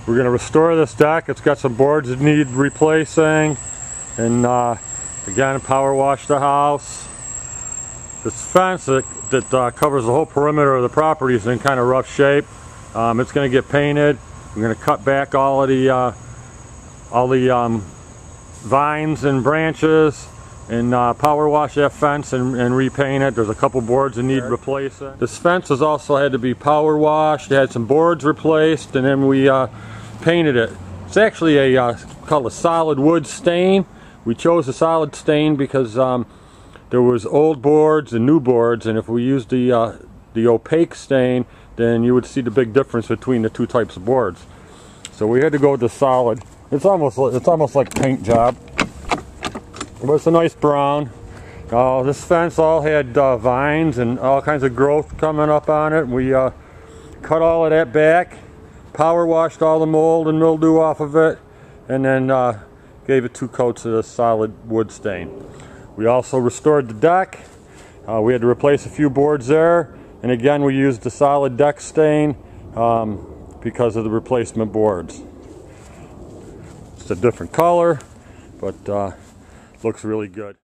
We're going to restore this deck. It's got some boards that need replacing, and again, power wash the house. This fence that covers the whole perimeter of the property is in kind of rough shape. It's going to get painted. We're going to cut back all the vines and branches and power wash that fence and repaint it. There's a couple boards that need replacing. This fence has also had to be power washed. It had some boards replaced, and then we painted it. It's actually called a solid wood stain. We chose a solid stain because there was old boards and new boards, and if we used the opaque stain, then you would see the big difference between the two types of boards. So we had to go with the solid. It's almost like a paint job. But it's a nice brown. This fence all had vines and all kinds of growth coming up on it. We cut all of that back, power washed all the mold and mildew off of it, and then gave it 2 coats of the solid wood stain. We also restored the deck. We had to replace a few boards there, and again we used the solid deck stain because of the replacement boards. It's a different color, but looks really good.